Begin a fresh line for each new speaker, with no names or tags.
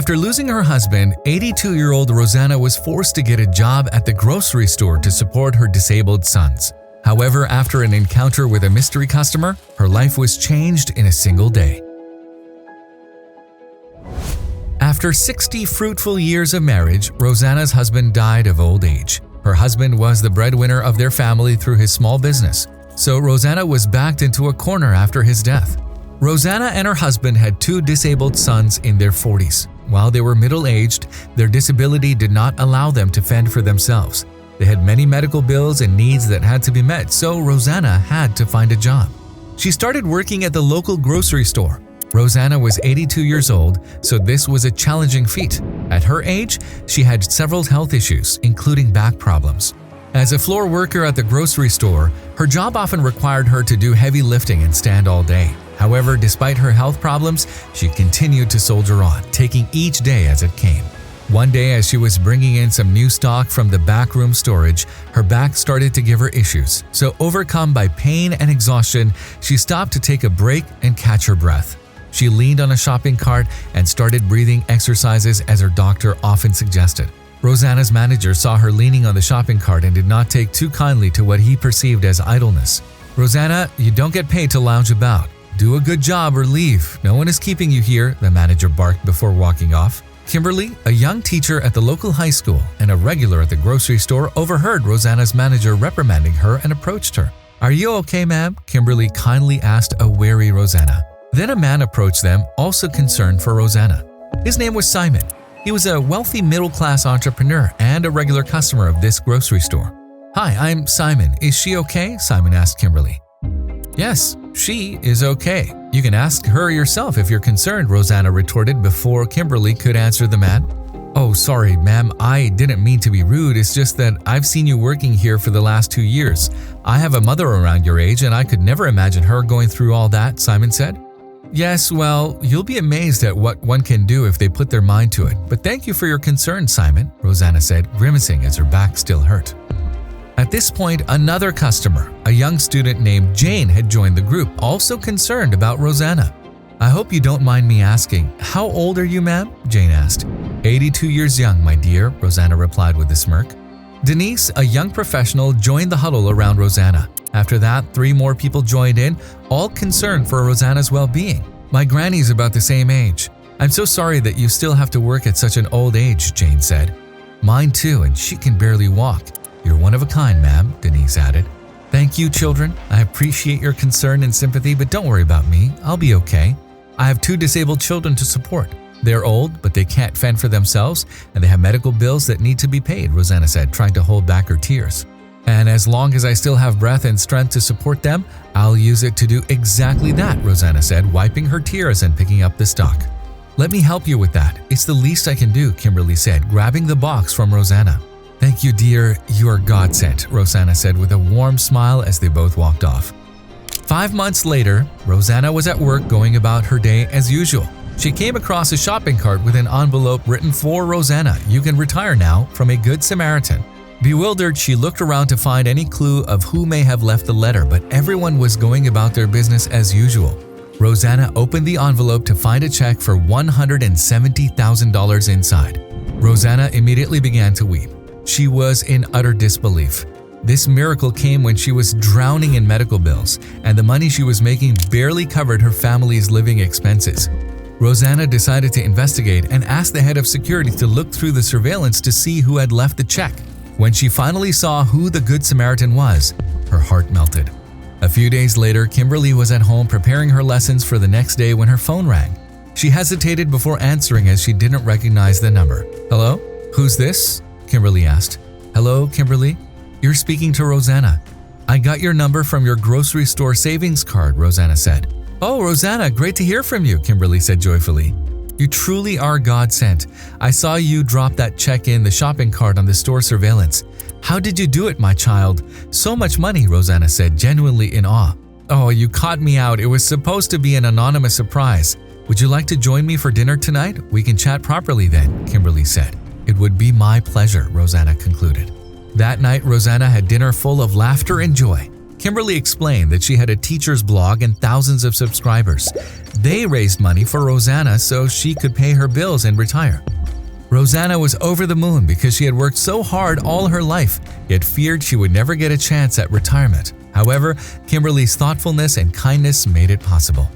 After losing her husband, 82-year-old Rosanna was forced to get a job at the grocery store to support her disabled sons. However, after an encounter with a mystery customer, her life was changed in a single day. After 60 fruitful years of marriage, Rosanna's husband died of old age. Her husband was the breadwinner of their family through his small business, so Rosanna was backed into a corner after his death. Rosanna and her husband had 2 disabled sons in their 40s. While they were middle-aged, their disability did not allow them to fend for themselves. They had many medical bills and needs that had to be met, so Rosanna had to find a job. She started working at the local grocery store. Rosanna was 82 years old, so this was a challenging feat. At her age, she had several health issues, including back problems. As a floor worker at the grocery store, her job often required her to do heavy lifting and stand all day. However, despite her health problems, she continued to soldier on, taking each day as it came. One day, as she was bringing in some new stock from the backroom storage, her back started to give her issues. So, overcome by pain and exhaustion, she stopped to take a break and catch her breath. She leaned on a shopping cart and started breathing exercises as her doctor often suggested. Rosanna's manager saw her leaning on the shopping cart and did not take too kindly to what he perceived as idleness. "Rosanna, you don't get paid to lounge about. Do a good job or leave. No one is keeping you here," the manager barked before walking off. Kimberly, a young teacher at the local high school and a regular at the grocery store, overheard Rosanna's manager reprimanding her and approached her. "Are you okay, ma'am?" Kimberly kindly asked a wary Rosanna. Then a man approached them, also concerned for Rosanna. His name was Simon. He was a wealthy middle-class entrepreneur and a regular customer of this grocery store. "Hi, I'm Simon. Is she okay?" Simon asked Kimberly. "Yes, she is okay. You can ask her yourself if you're concerned," Rosanna retorted before Kimberly could answer the man. "Oh, sorry, ma'am. I didn't mean to be rude. It's just that I've seen you working here for the last 2 years. I have a mother around your age and I could never imagine her going through all that," Simon said. "Yes, well, you'll be amazed at what one can do if they put their mind to it. But thank you for your concern, Simon," Rosanna said, grimacing as her back still hurt. At this point, another customer, a young student named Jane, had joined the group, also concerned about Rosanna. "I hope you don't mind me asking, how old are you, ma'am?" Jane asked. 82 years young, my dear," Rosanna replied with a smirk. Denise, a young professional, joined the huddle around Rosanna. After that, 3 more people joined in, all concerned for Rosanna's well-being. "My granny's about the same age. I'm so sorry that you still have to work at such an old age," Jane said. "Mine too, and she can barely walk. You're one of a kind, ma'am," Denise added. "Thank you, children. I appreciate your concern and sympathy, but don't worry about me. I'll be okay. I have 2 disabled children to support. They're old, but they can't fend for themselves, and they have medical bills that need to be paid," Rosanna said, trying to hold back her tears. "And as long as I still have breath and strength to support them, I'll use it to do exactly that," Rosanna said, wiping her tears and picking up the stock. "Let me help you with that. It's the least I can do," Kimberly said, grabbing the box from Rosanna. "Thank you, dear. You are God-sent," Rosanna said with a warm smile as they both walked off. 5 months later, Rosanna was at work going about her day as usual. She came across a shopping cart with an envelope written for Rosanna, "You can retire now," from a Good Samaritan. Bewildered, she looked around to find any clue of who may have left the letter, but everyone was going about their business as usual. Rosanna opened the envelope to find a check for $170,000 inside. Rosanna immediately began to weep. She was in utter disbelief. This miracle came when she was drowning in medical bills, and the money she was making barely covered her family's living expenses. Rosanna decided to investigate and asked the head of security to look through the surveillance to see who had left the check. When she finally saw who the Good Samaritan was, her heart melted. A few days later, Kimberly was at home preparing her lessons for the next day when her phone rang. She hesitated before answering as she didn't recognize the number. "Hello? Who's this?" Kimberly asked. "Hello, Kimberly? You're speaking to Rosanna. I got your number from your grocery store savings card," Rosanna said. "Oh, Rosanna, great to hear from you," Kimberly said joyfully. "You truly are God-sent. I saw you drop that check in the shopping cart on the store surveillance. How did you do it, my child? So much money," Rosanna said, genuinely in awe. "Oh, you caught me out. It was supposed to be an anonymous surprise. Would you like to join me for dinner tonight? We can chat properly then," Kimberly said. "It would be my pleasure," Rosanna concluded. That night, Rosanna had dinner full of laughter and joy. Kimberly explained that she had a teacher's blog and thousands of subscribers. They raised money for Rosanna so she could pay her bills and retire. Rosanna was over the moon because she had worked so hard all her life, yet feared she would never get a chance at retirement. However, Kimberly's thoughtfulness and kindness made it possible.